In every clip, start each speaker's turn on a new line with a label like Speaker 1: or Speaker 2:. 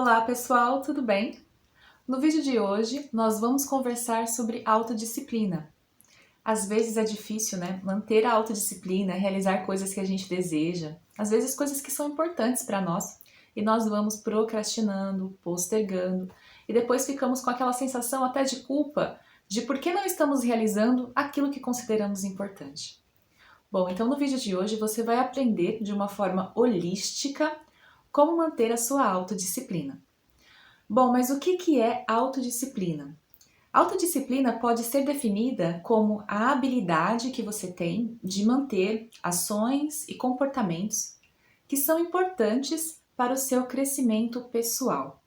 Speaker 1: Olá pessoal, tudo bem? No vídeo de hoje nós vamos conversar sobre autodisciplina. Às vezes é difícil, né? Manter a autodisciplina, realizar coisas que a gente deseja, às vezes coisas que são importantes para nós, e nós vamos procrastinando, postergando, e depois ficamos com aquela sensação até de culpa de por que não estamos realizando aquilo que consideramos importante. Bom, então no vídeo de hoje você vai aprender de uma forma holística como manter a sua autodisciplina. Bom, mas o que é autodisciplina? Autodisciplina pode ser definida como a habilidade que você tem de manter ações e comportamentos que são importantes para o seu crescimento pessoal.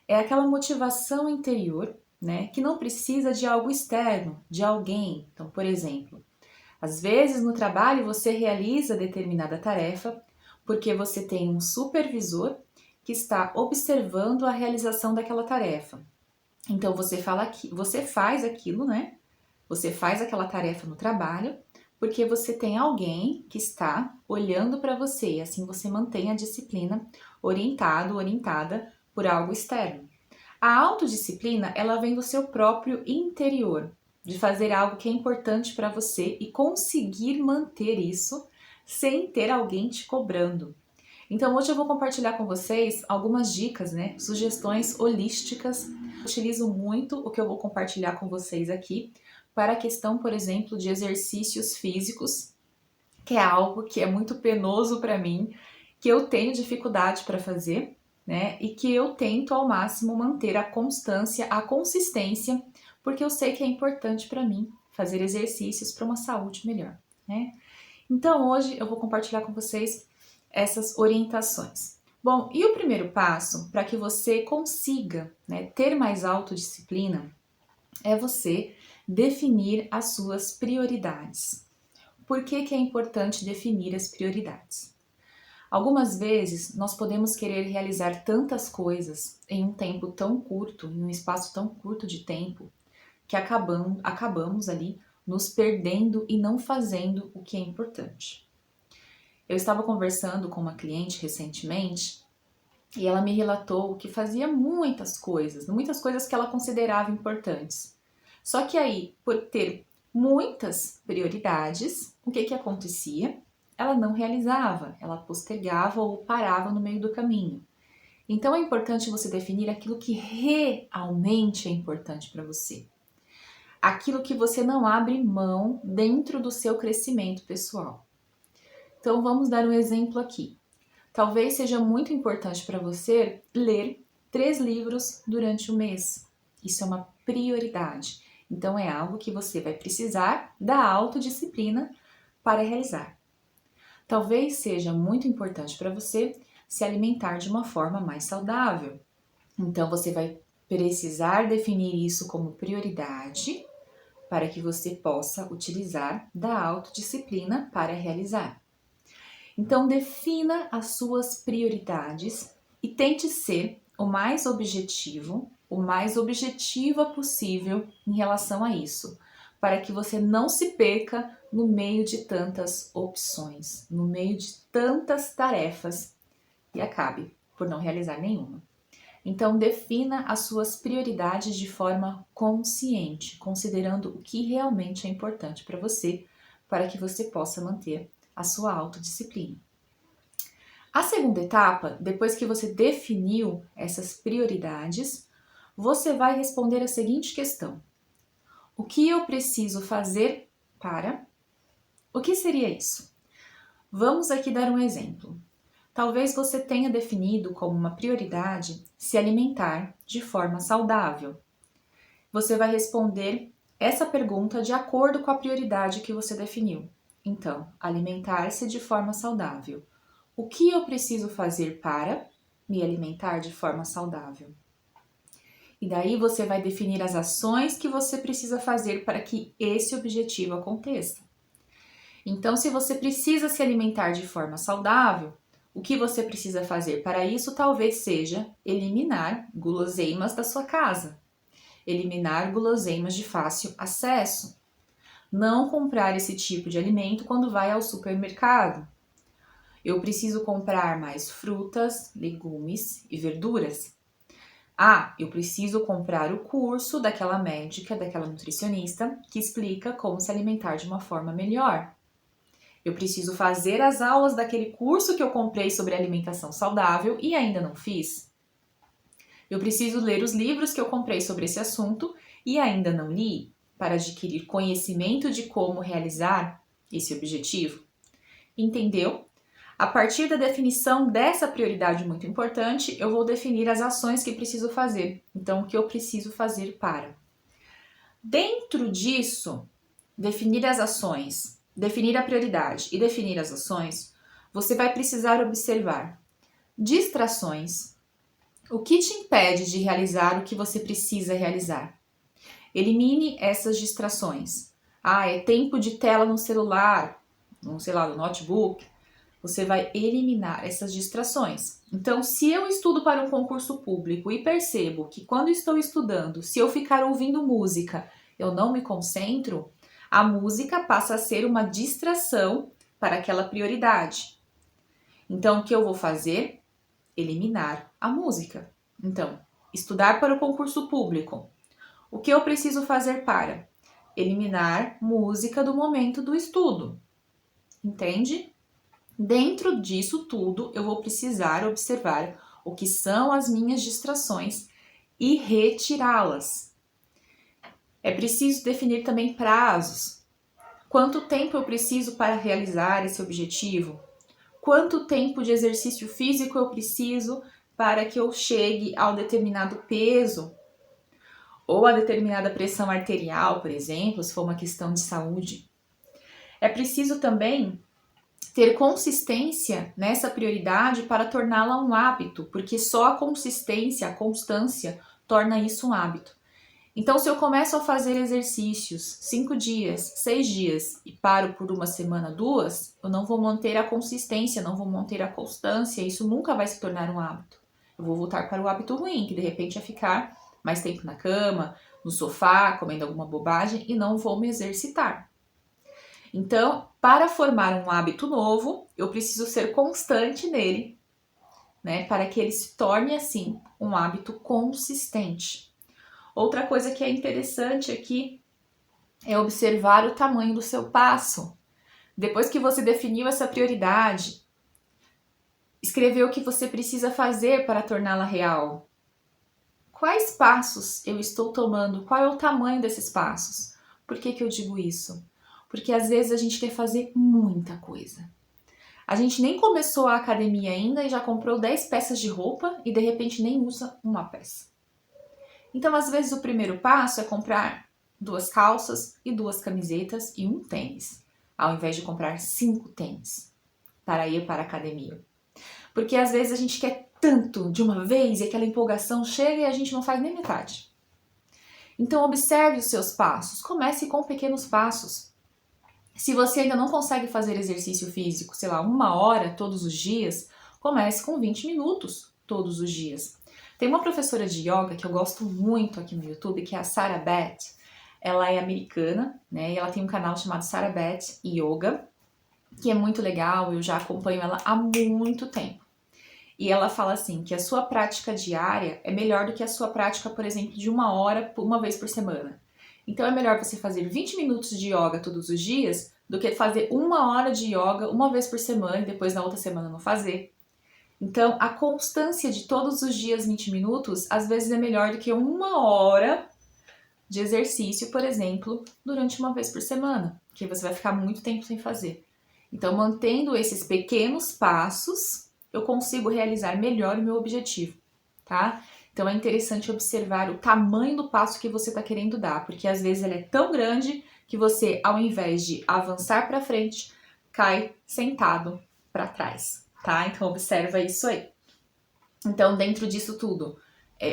Speaker 1: É aquela motivação interior, né, que não precisa de algo externo, de alguém. Então, por exemplo, às vezes no trabalho você realiza determinada tarefa porque você tem um supervisor que está observando a realização daquela tarefa. Então você faz aquilo, né? Você faz aquela tarefa no trabalho porque você tem alguém que está olhando para você e assim você mantém a disciplina orientada por algo externo. A autodisciplina, ela vem do seu próprio interior, de fazer algo que é importante para você e conseguir manter isso sem ter alguém te cobrando. Então hoje eu vou compartilhar com vocês algumas dicas, né, sugestões holísticas. Eu utilizo muito o que eu vou compartilhar com vocês aqui para a questão, por exemplo, de exercícios físicos, que é algo que é muito penoso para mim, que eu tenho dificuldade para fazer, né, e que eu tento ao máximo manter a constância, a consistência, porque eu sei que é importante para mim fazer exercícios para uma saúde melhor, né? Então hoje eu vou compartilhar com vocês essas orientações. Bom, e o primeiro passo para que você consiga, né, ter mais autodisciplina é você definir as suas prioridades. Por que é importante definir as prioridades? Algumas vezes nós podemos querer realizar tantas coisas em um tempo tão curto, em um espaço tão curto de tempo, que acabamos ali nos perdendo e não fazendo o que é importante. Eu estava conversando com uma cliente recentemente e ela me relatou que fazia muitas coisas que ela considerava importantes. Só que aí, por ter muitas prioridades, o que acontecia? Ela não realizava, ela postergava ou parava no meio do caminho. Então é importante você definir aquilo que realmente é importante para você. Aquilo que você não abre mão dentro do seu crescimento pessoal. Então vamos dar um exemplo aqui. Talvez seja muito importante para você ler 3 livros durante o mês. Isso é uma prioridade. Então é algo que você vai precisar da autodisciplina para realizar. Talvez seja muito importante para você se alimentar de uma forma mais saudável. Então você vai precisar definir isso como prioridade para que você possa utilizar da autodisciplina para realizar. Então, defina as suas prioridades e tente ser o mais objetiva possível em relação a isso, para que você não se perca no meio de tantas opções, no meio de tantas tarefas e acabe por não realizar nenhuma. Então, defina as suas prioridades de forma consciente, considerando o que realmente é importante para você, para que você possa manter a sua autodisciplina. A segunda etapa, depois que você definiu essas prioridades, você vai responder a seguinte questão: o que eu preciso fazer para? O que seria isso? Vamos aqui dar um exemplo. Talvez você tenha definido como uma prioridade se alimentar de forma saudável. Você vai responder essa pergunta de acordo com a prioridade que você definiu. Então, alimentar-se de forma saudável. O que eu preciso fazer para me alimentar de forma saudável? E daí você vai definir as ações que você precisa fazer para que esse objetivo aconteça. Então, se você precisa se alimentar de forma saudável, o que você precisa fazer para isso talvez seja eliminar guloseimas da sua casa, eliminar guloseimas de fácil acesso, não comprar esse tipo de alimento quando vai ao supermercado. Eu preciso comprar mais frutas, legumes e verduras. Ah, eu preciso comprar o curso daquela médica, daquela nutricionista, que explica como se alimentar de uma forma melhor. Eu preciso fazer as aulas daquele curso que eu comprei sobre alimentação saudável e ainda não fiz. Eu preciso ler os livros que eu comprei sobre esse assunto e ainda não li, para adquirir conhecimento de como realizar esse objetivo. Entendeu? A partir da definição dessa prioridade muito importante, eu vou definir as ações que preciso fazer. Então, o que eu preciso fazer para? Dentro disso, definir as ações, definir a prioridade e definir as ações, você vai precisar observar distrações. O que te impede de realizar o que você precisa realizar? Elimine essas distrações. Ah, é tempo de tela no celular, no notebook. Você vai eliminar essas distrações. Então, se eu estudo para um concurso público e percebo que quando estou estudando, se eu ficar ouvindo música, eu não me concentro, a música passa a ser uma distração para aquela prioridade. Então, o que eu vou fazer? Eliminar a música. Então, estudar para o concurso público. O que eu preciso fazer para? Eliminar música do momento do estudo. Entende? Dentro disso tudo, eu vou precisar observar o que são as minhas distrações e retirá-las. É preciso definir também prazos. Quanto tempo eu preciso para realizar esse objetivo? Quanto tempo de exercício físico eu preciso para que eu chegue ao determinado peso? Ou a determinada pressão arterial, por exemplo, se for uma questão de saúde. É preciso também ter consistência nessa prioridade para torná-la um hábito, porque só a consistência, a constância, torna isso um hábito. Então, se eu começo a fazer exercícios 5 dias, 6 dias e paro por uma semana, 2, eu não vou manter a consistência, não vou manter a constância, isso nunca vai se tornar um hábito. Eu vou voltar para o hábito ruim, que de repente é ficar mais tempo na cama, no sofá, comendo alguma bobagem e não vou me exercitar. Então, para formar um hábito novo, eu preciso ser constante nele, né, para que ele se torne, assim, um hábito consistente. Outra coisa que é interessante aqui é observar o tamanho do seu passo. Depois que você definiu essa prioridade, escrever o que você precisa fazer para torná-la real. Quais passos eu estou tomando? Qual é o tamanho desses passos? Por que eu digo isso? Porque às vezes a gente quer fazer muita coisa. A gente nem começou a academia ainda e já comprou 10 peças de roupa e de repente nem usa uma peça. Então, às vezes, o primeiro passo é comprar 2 calças e 2 camisetas e um tênis, ao invés de comprar 5 tênis para ir para a academia. Porque às vezes a gente quer tanto de uma vez e aquela empolgação chega e a gente não faz nem metade. Então, observe os seus passos, comece com pequenos passos. Se você ainda não consegue fazer exercício físico, 1 hora todos os dias, comece com 20 minutos todos os dias. Tem uma professora de yoga que eu gosto muito aqui no YouTube, que é a Sarah Beth. Ela é americana, né? E ela tem um canal chamado Sarah Beth Yoga, que é muito legal, eu já acompanho ela há muito tempo. E ela fala assim, que a sua prática diária é melhor do que a sua prática, por exemplo, de 1 hora, uma vez por semana. Então é melhor você fazer 20 minutos de yoga todos os dias do que fazer 1 hora de yoga uma vez por semana e depois na outra semana não fazer. Então, a constância de todos os dias 20 minutos, às vezes é melhor do que 1 hora de exercício, por exemplo, durante uma vez por semana, que você vai ficar muito tempo sem fazer. Então, mantendo esses pequenos passos, eu consigo realizar melhor o meu objetivo, tá? Então, é interessante observar o tamanho do passo que você está querendo dar, porque às vezes ele é tão grande que você, ao invés de avançar para frente, cai sentado para trás. Tá? Então, observa isso aí. Então, dentro disso tudo,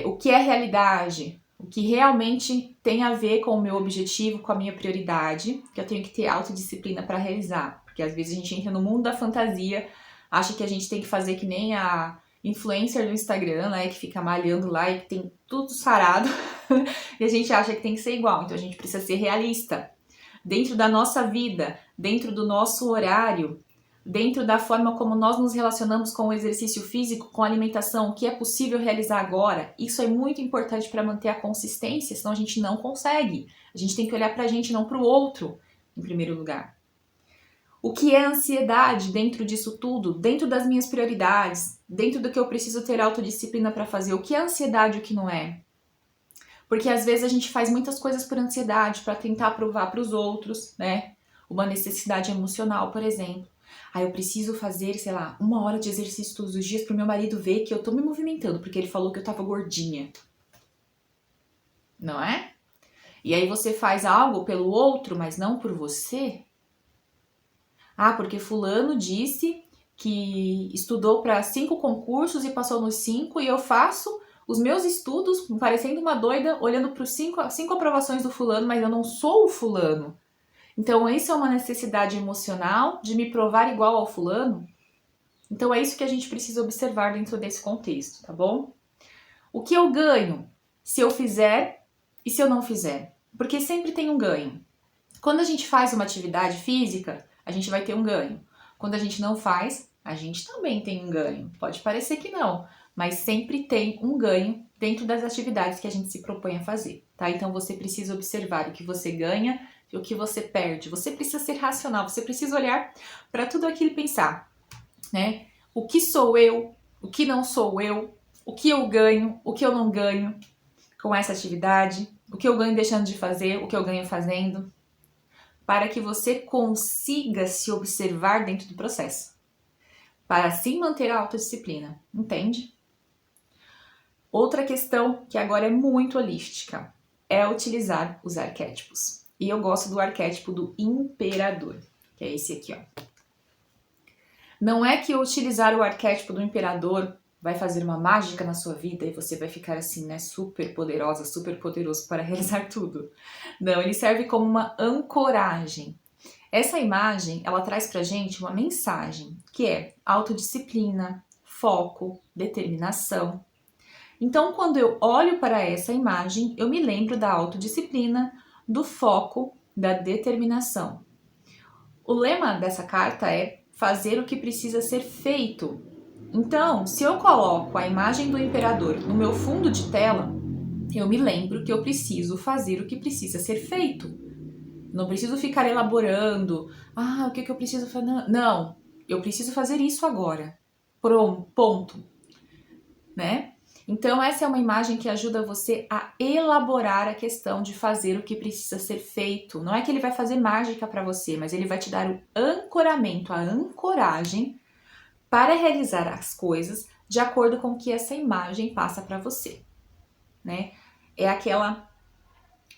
Speaker 1: o que é realidade? O que realmente tem a ver com o meu objetivo, com a minha prioridade, que eu tenho que ter autodisciplina para realizar. Porque às vezes a gente entra no mundo da fantasia, acha que a gente tem que fazer que nem a influencer do Instagram, né, que fica malhando lá e que tem tudo sarado, e a gente acha que tem que ser igual. Então, a gente precisa ser realista. Dentro da nossa vida, dentro do nosso horário, dentro da forma como nós nos relacionamos com o exercício físico, com a alimentação, o que é possível realizar agora. Isso é muito importante para manter a consistência, senão a gente não consegue. A gente tem que olhar para a gente, não para o outro, em primeiro lugar. O que é ansiedade dentro disso tudo? Dentro das minhas prioridades, dentro do que eu preciso ter autodisciplina para fazer. O que é ansiedade e o que não é? Porque às vezes a gente faz muitas coisas por ansiedade, para tentar provar para os outros, né? Uma necessidade emocional, por exemplo. Eu preciso fazer, sei lá, 1 hora de exercício todos os dias pro meu marido ver que eu tô me movimentando, porque ele falou que eu tava gordinha. Não é? E aí você faz algo pelo outro, mas não por você. Porque fulano disse que estudou para 5 concursos e passou nos 5 e eu faço os meus estudos parecendo uma doida, olhando para as 5 aprovações do fulano, mas eu não sou o fulano. Então, isso é uma necessidade emocional de me provar igual ao fulano? Então, é isso que a gente precisa observar dentro desse contexto, tá bom? O que eu ganho se eu fizer e se eu não fizer? Porque sempre tem um ganho. Quando a gente faz uma atividade física, a gente vai ter um ganho. Quando a gente não faz, a gente também tem um ganho. Pode parecer que não, mas sempre tem um ganho dentro das atividades que a gente se propõe a fazer, tá? Então, você precisa observar o que você ganha e o que você perde. Você precisa ser racional, você precisa olhar para tudo aquilo e pensar, né? O que sou eu, o que não sou eu, o que eu ganho, o que eu não ganho com essa atividade, o que eu ganho deixando de fazer, o que eu ganho fazendo, para que você consiga se observar dentro do processo, para assim manter a autodisciplina, entende? Outra questão que agora é muito holística é utilizar os arquétipos. E eu gosto do arquétipo do imperador, que é esse aqui, ó. Não é que utilizar o arquétipo do imperador vai fazer uma mágica na sua vida e você vai ficar assim, né, super poderosa, super poderoso para realizar tudo. Não, ele serve como uma ancoragem. Essa imagem, ela traz pra gente uma mensagem, que é autodisciplina, foco, determinação. Então, quando eu olho para essa imagem, eu me lembro da autodisciplina, do foco, da determinação. O lema dessa carta é fazer o que precisa ser feito. Então, se eu coloco a imagem do imperador no meu fundo de tela, eu me lembro que eu preciso fazer o que precisa ser feito. Não preciso ficar elaborando, o que eu preciso fazer? Não, eu preciso fazer isso agora. Pronto, ponto. Né? Então, essa é uma imagem que ajuda você a elaborar a questão de fazer o que precisa ser feito. Não é que ele vai fazer mágica para você, mas ele vai te dar o ancoramento, a ancoragem para realizar as coisas de acordo com o que essa imagem passa para você, né? É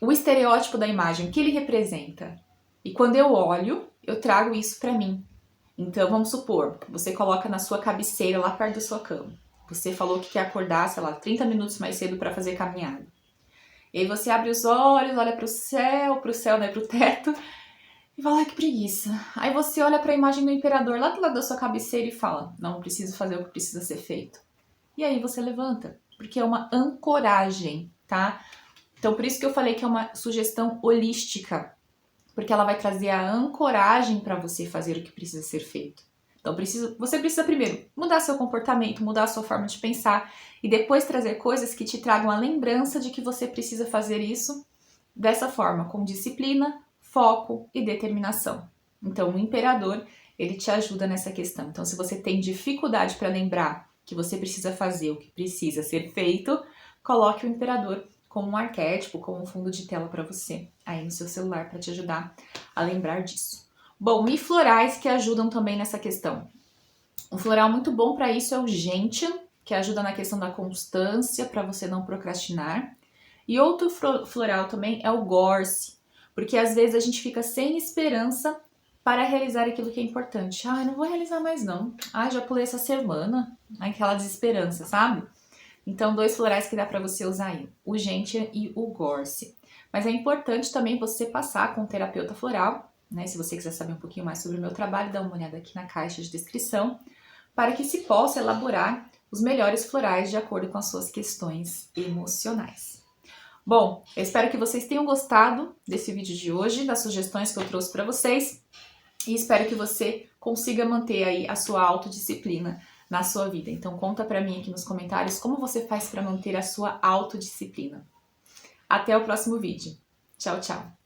Speaker 1: o estereótipo da imagem, o que ele representa. E quando eu olho, eu trago isso para mim. Então, vamos supor, você coloca na sua cabeceira, lá perto da sua cama. Você falou que quer acordar, sei lá, 30 minutos mais cedo para fazer caminhada. E aí você abre os olhos, olha pro céu, né, pro teto, e fala, que preguiça. Aí você olha para a imagem do imperador lá do lado da sua cabeceira e fala, não, preciso fazer o que precisa ser feito. E aí você levanta, porque é uma ancoragem, tá? Então, por isso que eu falei que é uma sugestão holística, porque ela vai trazer a ancoragem para você fazer o que precisa ser feito. Então, você precisa primeiro mudar seu comportamento, mudar a sua forma de pensar e depois trazer coisas que te tragam a lembrança de que você precisa fazer isso dessa forma, com disciplina, foco e determinação. Então, o imperador, ele te ajuda nessa questão. Então, se você tem dificuldade para lembrar que você precisa fazer o que precisa ser feito, coloque o imperador como um arquétipo, como um fundo de tela para você aí no seu celular para te ajudar a lembrar disso. Bom, e florais que ajudam também nessa questão. Um floral muito bom para isso é o Gentian, que ajuda na questão da constância, para você não procrastinar. E outro floral também é o Gorse, porque às vezes a gente fica sem esperança para realizar aquilo que é importante. Não vou realizar mais não. Já pulei essa semana. Aquela desesperança, sabe? Então, 2 florais que dá para você usar aí, o Gentian e o Gorse. Mas é importante também você passar com um terapeuta floral, né? Se você quiser saber um pouquinho mais sobre o meu trabalho, dá uma olhada aqui na caixa de descrição, para que se possa elaborar os melhores florais de acordo com as suas questões emocionais. Bom, eu espero que vocês tenham gostado desse vídeo de hoje, das sugestões que eu trouxe para vocês. E espero que você consiga manter aí a sua autodisciplina na sua vida. Então conta pra mim aqui nos comentários como você faz para manter a sua autodisciplina. Até o próximo vídeo. Tchau, tchau!